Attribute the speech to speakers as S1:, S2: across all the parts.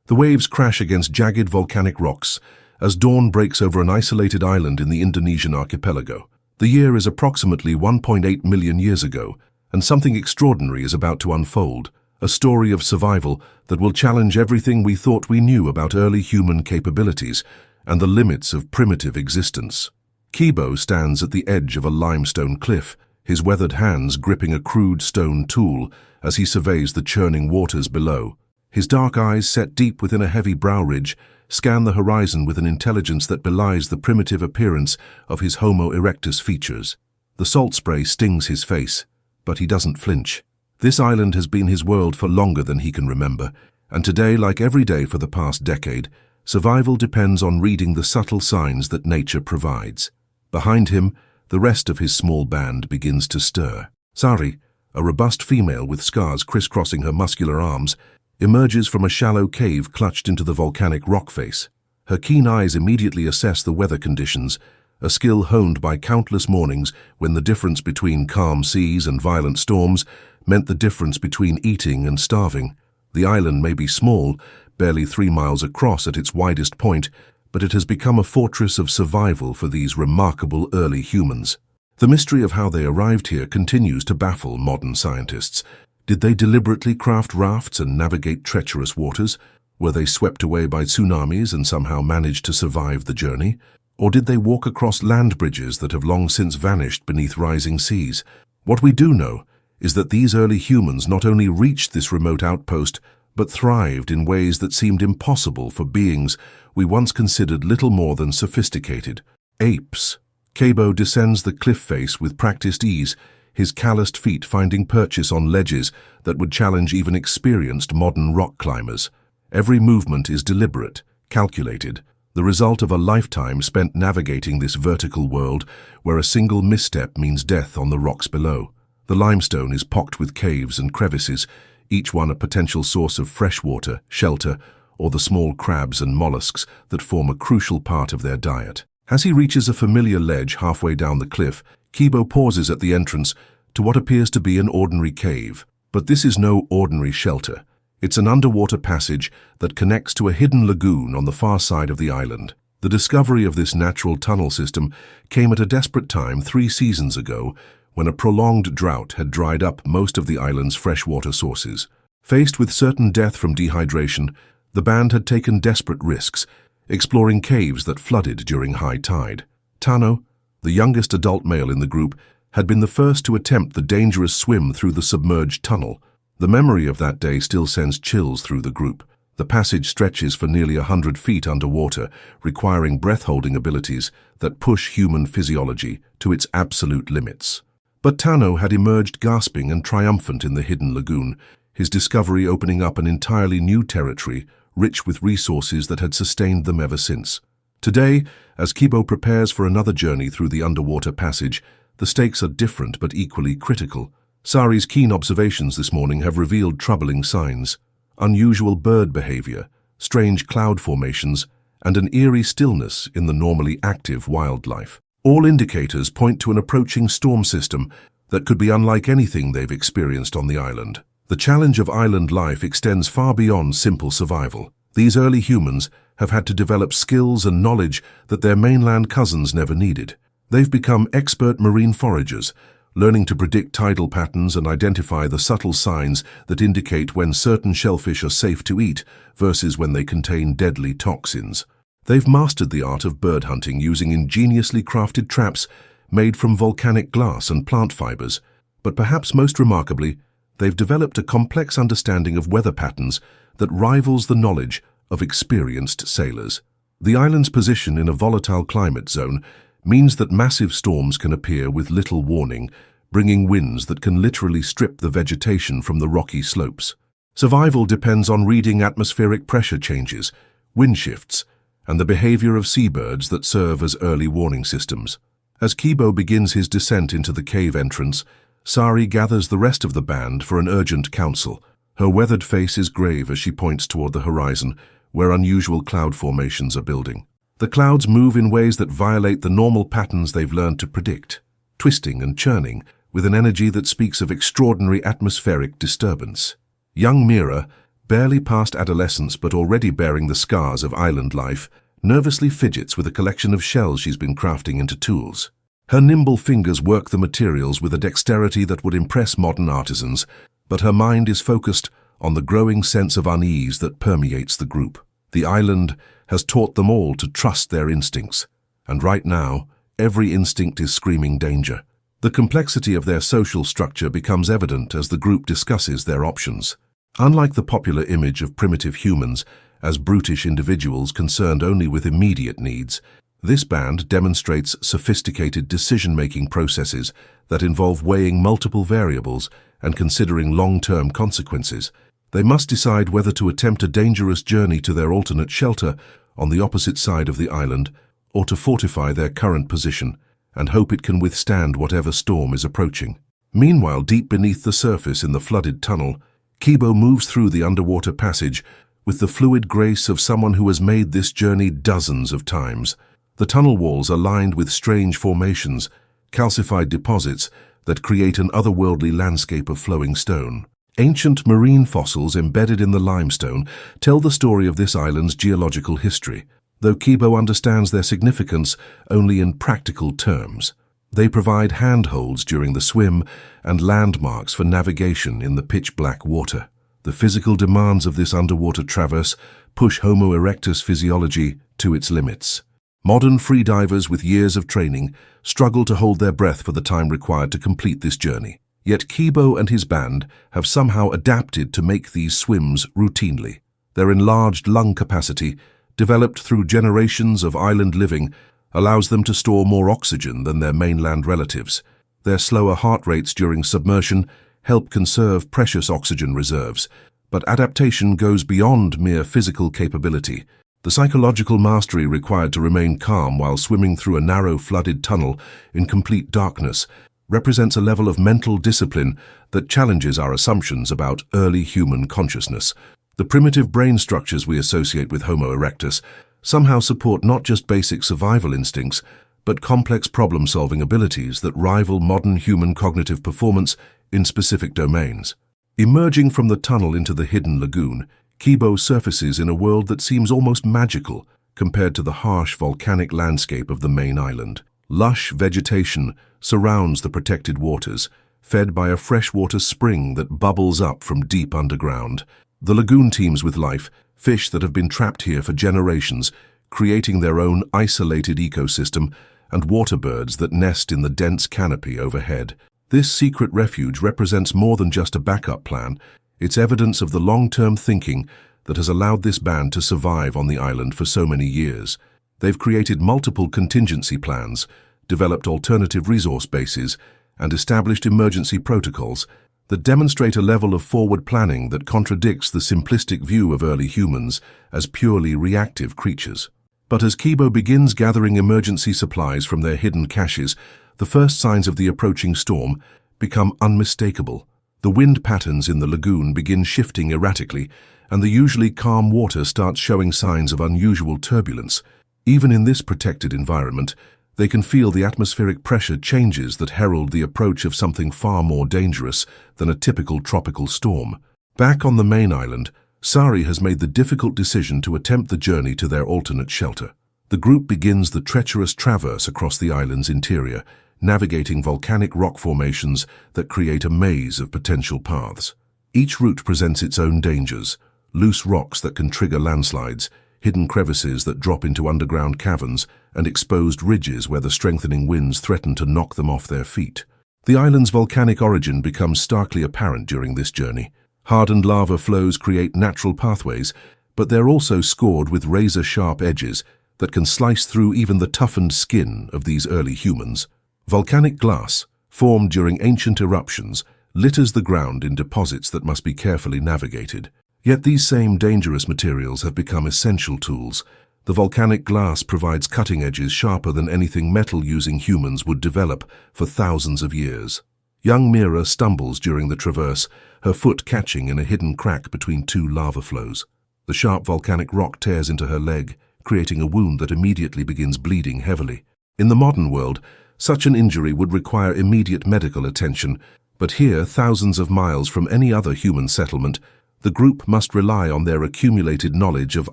S1: The waves crash against jagged volcanic rocks as dawn breaks over an isolated island in the Indonesian archipelago. The year is approximately 1.8 million years ago, and something extraordinary is about to unfold, a story of survival that will challenge everything we thought we knew about early human capabilities and the limits of primitive existence. Kebo stands at the edge of a limestone cliff, his weathered hands gripping a crude stone tool as he surveys the churning waters below. His dark eyes, set deep within a heavy brow ridge, scan the horizon with an intelligence that belies the primitive appearance of his Homo erectus features. The salt spray stings his face, but he doesn't flinch. This island has been his world for longer than he can remember, and today, like every day for the past decade, survival depends on reading the subtle signs that nature provides. Behind him, the rest of his small band begins to stir. Sari, a robust female with scars crisscrossing her muscular arms, emerges from a shallow cave clutched into the volcanic rock face. Her keen eyes immediately assess the weather conditions, a skill honed by countless mornings when the difference between calm seas and violent storms meant the difference between eating and starving. The island may be small, barely 3 miles across at its widest point, but it has become a fortress of survival for these remarkable early humans. The mystery of how they arrived here continues to baffle modern scientists. Did they deliberately craft rafts and navigate treacherous waters? Were they swept away by tsunamis and somehow managed to survive the journey? Or did they walk across land bridges that have long since vanished beneath rising seas? What we do know is that these early humans not only reached this remote outpost, but thrived in ways that seemed impossible for beings we once considered little more than sophisticated. Apes. Kebo descends the cliff face with practiced ease, his calloused feet finding purchase on ledges that would challenge even experienced modern rock climbers. Every movement is deliberate, calculated, the result of a lifetime spent navigating this vertical world where a single misstep means death on the rocks below. The limestone is pocked with caves and crevices, each one a potential source of fresh water, shelter, or the small crabs and mollusks that form a crucial part of their diet. As he reaches a familiar ledge halfway down the cliff, Kebo pauses at the entrance to what appears to be an ordinary cave. But this is no ordinary shelter. It's an underwater passage that connects to a hidden lagoon on the far side of the island. The discovery of this natural tunnel system came at a desperate time 3 seasons ago, when a prolonged drought had dried up most of the island's freshwater sources. Faced with certain death from dehydration, the band had taken desperate risks, exploring caves that flooded during high tide. Tano, the youngest adult male in the group, had been the first to attempt the dangerous swim through the submerged tunnel. The memory of that day still sends chills through the group. The passage stretches for nearly 100 feet underwater, requiring breath-holding abilities that push human physiology to its absolute limits. But Tano had emerged gasping and triumphant in the hidden lagoon, his discovery opening up an entirely new territory, rich with resources that had sustained them ever since. Today, as Kebo prepares for another journey through the underwater passage, the stakes are different but equally critical. Sari's keen observations this morning have revealed troubling signs: unusual bird behavior, strange cloud formations, and an eerie stillness in the normally active wildlife. All indicators point to an approaching storm system that could be unlike anything they've experienced on the island. The challenge of island life extends far beyond simple survival. These early humans have had to develop skills and knowledge that their mainland cousins never needed. They've become expert marine foragers, learning to predict tidal patterns and identify the subtle signs that indicate when certain shellfish are safe to eat versus when they contain deadly toxins. They've mastered the art of bird hunting using ingeniously crafted traps made from volcanic glass and plant fibers, but perhaps most remarkably, they've developed a complex understanding of weather patterns that rivals the knowledge of experienced sailors. The island's position in a volatile climate zone means that massive storms can appear with little warning, bringing winds that can literally strip the vegetation from the rocky slopes. Survival depends on reading atmospheric pressure changes, wind shifts, and the behavior of seabirds that serve as early warning systems. As Kebo begins his descent into the cave entrance, Sari gathers the rest of the band for an urgent council. Her weathered face is grave as she points toward the horizon, where unusual cloud formations are building. The clouds move in ways that violate the normal patterns they've learned to predict, twisting and churning with an energy that speaks of extraordinary atmospheric disturbance. Young Mira, barely past adolescence but already bearing the scars of island life, nervously fidgets with a collection of shells she's been crafting into tools. Her nimble fingers work the materials with a dexterity that would impress modern artisans, but her mind is focused on the growing sense of unease that permeates the group. The island has taught them all to trust their instincts, and right now, every instinct is screaming danger. The complexity of their social structure becomes evident as the group discusses their options. Unlike the popular image of primitive humans as brutish individuals concerned only with immediate needs, this band demonstrates sophisticated decision-making processes that involve weighing multiple variables and considering long-term consequences. They must decide whether to attempt a dangerous journey to their alternate shelter on the opposite side of the island or to fortify their current position and hope it can withstand whatever storm is approaching. Meanwhile, deep beneath the surface in the flooded tunnel, Kebo moves through the underwater passage with the fluid grace of someone who has made this journey dozens of times. The tunnel walls are lined with strange formations, calcified deposits that create an otherworldly landscape of flowing stone. Ancient marine fossils embedded in the limestone tell the story of this island's geological history, though Kebo understands their significance only in practical terms. They provide handholds during the swim and landmarks for navigation in the pitch-black water. The physical demands of this underwater traverse push Homo erectus physiology to its limits. Modern freedivers with years of training struggle to hold their breath for the time required to complete this journey. Yet Kebo and his band have somehow adapted to make these swims routinely. Their enlarged lung capacity, developed through generations of island living, allows them to store more oxygen than their mainland relatives. Their slower heart rates during submersion help conserve precious oxygen reserves, but adaptation goes beyond mere physical capability. The psychological mastery required to remain calm while swimming through a narrow flooded tunnel in complete darkness represents a level of mental discipline that challenges our assumptions about early human consciousness. The primitive brain structures we associate with Homo erectus somehow support not just basic survival instincts, but complex problem-solving abilities that rival modern human cognitive performance in specific domains. Emerging from the tunnel into the hidden lagoon, Kebo surfaces in a world that seems almost magical compared to the harsh volcanic landscape of the main island. Lush vegetation surrounds the protected waters, fed by a freshwater spring that bubbles up from deep underground. The lagoon teems with life, fish that have been trapped here for generations, creating their own isolated ecosystem, and water birds that nest in the dense canopy overhead. This secret refuge represents more than just a backup plan. It's evidence of the long-term thinking that has allowed this band to survive on the island for so many years. They've created multiple contingency plans, developed alternative resource bases, and established emergency protocols that demonstrate a level of forward planning that contradicts the simplistic view of early humans as purely reactive creatures. But as Kebo begins gathering emergency supplies from their hidden caches, the first signs of the approaching storm become unmistakable. The wind patterns in the lagoon begin shifting erratically, and the usually calm water starts showing signs of unusual turbulence. Even in this protected environment, they can feel the atmospheric pressure changes that herald the approach of something far more dangerous than a typical tropical storm. Back on the main island, Sari has made the difficult decision to attempt the journey to their alternate shelter. The group begins the treacherous traverse across the island's interior, navigating volcanic rock formations that create a maze of potential paths. Each route presents its own dangers: loose rocks that can trigger landslides, hidden crevices that drop into underground caverns, and exposed ridges where the strengthening winds threaten to knock them off their feet. The island's volcanic origin becomes starkly apparent during this journey. Hardened lava flows create natural pathways, but they're also scored with razor-sharp edges that can slice through even the toughened skin of these early humans. Volcanic glass, formed during ancient eruptions, litters the ground in deposits that must be carefully navigated. Yet these same dangerous materials have become essential tools. The volcanic glass provides cutting edges sharper than anything metal-using humans would develop for thousands of years. Young Mira stumbles during the traverse, her foot catching in a hidden crack between two lava flows. The sharp volcanic rock tears into her leg, creating a wound that immediately begins bleeding heavily. In the modern world, such an injury would require immediate medical attention, but here, thousands of miles from any other human settlement, The group must rely on their accumulated knowledge of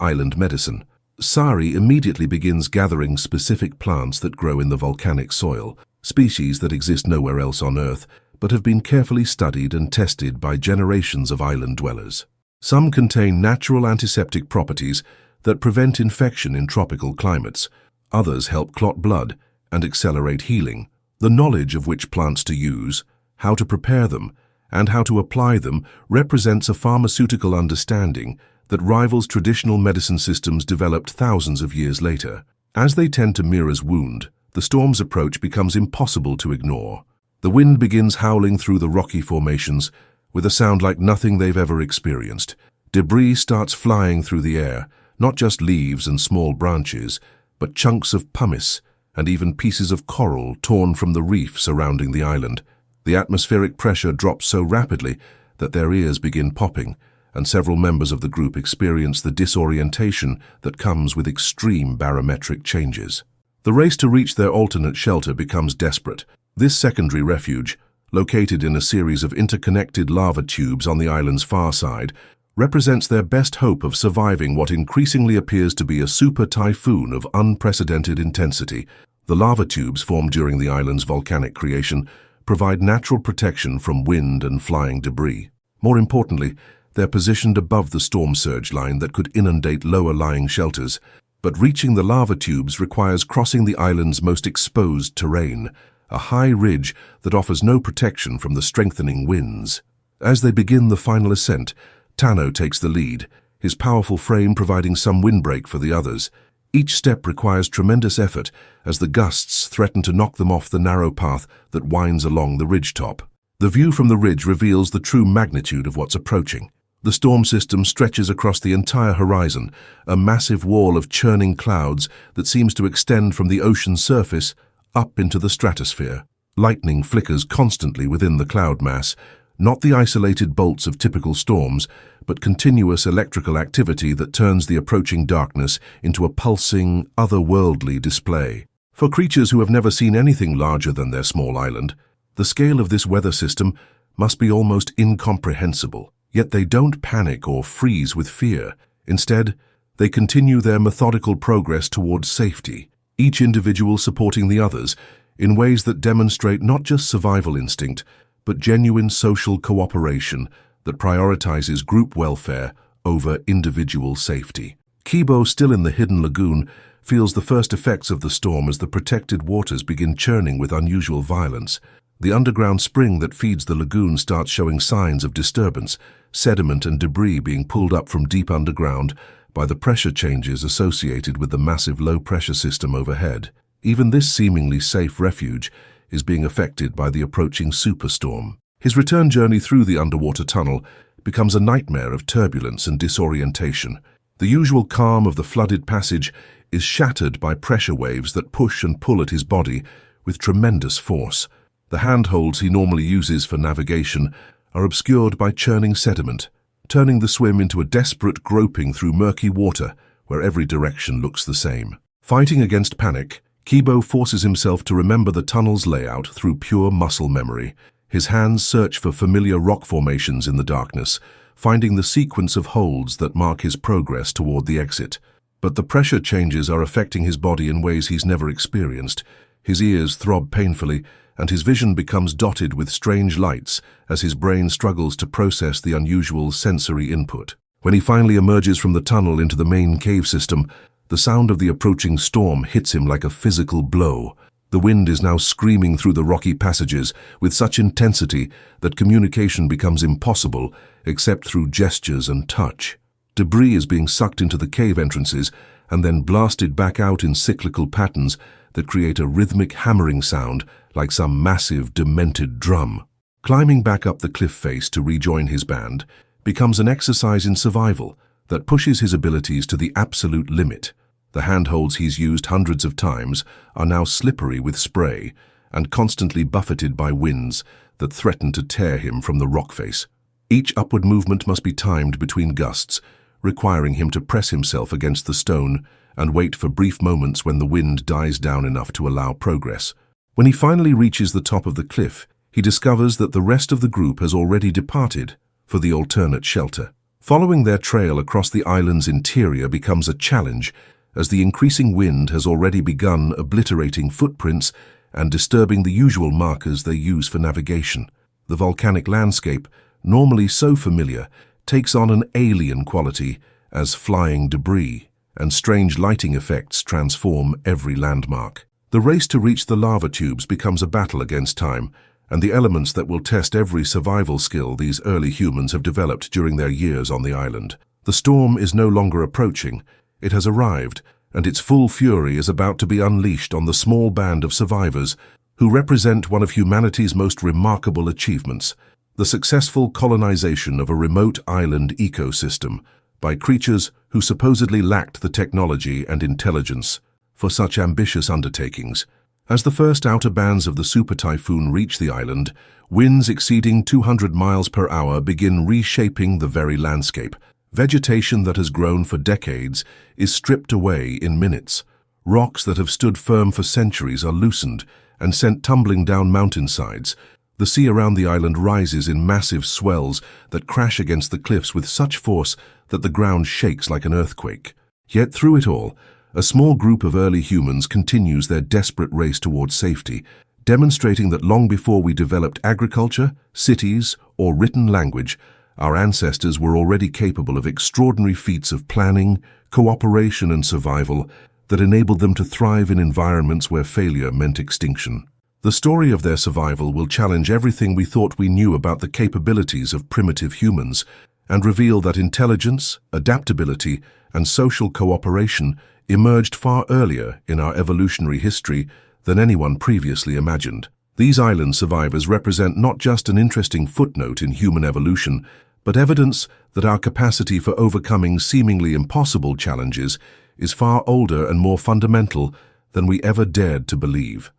S1: island medicine. Sari immediately begins gathering specific plants that grow in the volcanic soil, species that exist nowhere else on Earth, but have been carefully studied and tested by generations of island dwellers. Some contain natural antiseptic properties that prevent infection in tropical climates. Others help clot blood and accelerate healing. The knowledge of which plants to use, how to prepare them, and how to apply them represents a pharmaceutical understanding that rivals traditional medicine systems developed thousands of years later. As they tend to Mira's wound, the storm's approach becomes impossible to ignore. The wind begins howling through the rocky formations with a sound like nothing they've ever experienced. Debris starts flying through the air, not just leaves and small branches, but chunks of pumice and even pieces of coral torn from the reef surrounding the island. The atmospheric pressure drops so rapidly that their ears begin popping, and several members of the group experience the disorientation that comes with extreme barometric changes. The race to reach their alternate shelter becomes desperate. This secondary refuge, located in a series of interconnected lava tubes on the island's far side, represents their best hope of surviving what increasingly appears to be a super-typhoon of unprecedented intensity. The lava tubes formed during the island's volcanic creation provide natural protection from wind and flying debris. More importantly, they're positioned above the storm surge line that could inundate lower-lying shelters, but reaching the lava tubes requires crossing the island's most exposed terrain, a high ridge that offers no protection from the strengthening winds. As they begin the final ascent, Tano takes the lead, his powerful frame providing some windbreak for the others. Each step requires tremendous effort as the gusts threaten to knock them off the narrow path that winds along the ridgetop. The view from the ridge reveals the true magnitude of what's approaching. The storm system stretches across the entire horizon, a massive wall of churning clouds that seems to extend from the ocean's surface up into the stratosphere. Lightning flickers constantly within the cloud mass, not the isolated bolts of typical storms, but continuous electrical activity that turns the approaching darkness into a pulsing, otherworldly display. For creatures who have never seen anything larger than their small island, the scale of this weather system must be almost incomprehensible. Yet they don't panic or freeze with fear. Instead, they continue their methodical progress towards safety, each individual supporting the others in ways that demonstrate not just survival instinct, but genuine social cooperation that prioritizes group welfare over individual safety. Kebo, still in the hidden lagoon, feels the first effects of the storm as the protected waters begin churning with unusual violence. The underground spring that feeds the lagoon starts showing signs of disturbance, sediment and debris being pulled up from deep underground by the pressure changes associated with the massive low-pressure system overhead. Even this seemingly safe refuge is being affected by the approaching superstorm. His return journey through the underwater tunnel becomes a nightmare of turbulence and disorientation. The usual calm of the flooded passage is shattered by pressure waves that push and pull at his body with tremendous force. The handholds he normally uses for navigation are obscured by churning sediment, turning the swim into a desperate groping through murky water where every direction looks the same. Fighting against panic, Kebo forces himself to remember the tunnel's layout through pure muscle memory. His hands search for familiar rock formations in the darkness, finding the sequence of holds that mark his progress toward the exit. But the pressure changes are affecting his body in ways he's never experienced. His ears throb painfully, and his vision becomes dotted with strange lights as his brain struggles to process the unusual sensory input. When he finally emerges from the tunnel into the main cave system, the sound of the approaching storm hits him like a physical blow. The wind is now screaming through the rocky passages with such intensity that communication becomes impossible except through gestures and touch. Debris is being sucked into the cave entrances and then blasted back out in cyclical patterns that create a rhythmic hammering sound like some massive, demented drum. Climbing back up the cliff face to rejoin his band becomes an exercise in survival that pushes his abilities to the absolute limit. The handholds he's used hundreds of times are now slippery with spray and constantly buffeted by winds that threaten to tear him from the rock face. Each upward movement must be timed between gusts, requiring him to press himself against the stone and wait for brief moments when the wind dies down enough to allow progress. When he finally reaches the top of the cliff, he discovers that the rest of the group has already departed for the alternate shelter. Following their trail across the island's interior becomes a challenge, as the increasing wind has already begun obliterating footprints and disturbing the usual markers they use for navigation. The volcanic landscape, normally so familiar, takes on an alien quality as flying debris, and strange lighting effects transform every landmark. The race to reach the lava tubes becomes a battle against time, and the elements that will test every survival skill these early humans have developed during their years on the island. The storm is no longer approaching. It has arrived, and its full fury is about to be unleashed on the small band of survivors who represent one of humanity's most remarkable achievements: the successful colonization of a remote island ecosystem by creatures who supposedly lacked the technology and intelligence for such ambitious undertakings. As the first outer bands of the super-typhoon reach the island, winds exceeding 200 miles per hour begin reshaping the very landscape. Vegetation that has grown for decades is stripped away in minutes. Rocks that have stood firm for centuries are loosened and sent tumbling down mountainsides. The sea around the island rises in massive swells that crash against the cliffs with such force that the ground shakes like an earthquake. Yet through it all, a small group of early humans continues their desperate race towards safety, demonstrating that long before we developed agriculture, cities, or written language, our ancestors were already capable of extraordinary feats of planning, cooperation, and survival that enabled them to thrive in environments where failure meant extinction. The story of their survival will challenge everything we thought we knew about the capabilities of primitive humans and reveal that intelligence, adaptability, and social cooperation emerged far earlier in our evolutionary history than anyone previously imagined. These island survivors represent not just an interesting footnote in human evolution, but evidence that our capacity for overcoming seemingly impossible challenges is far older and more fundamental than we ever dared to believe.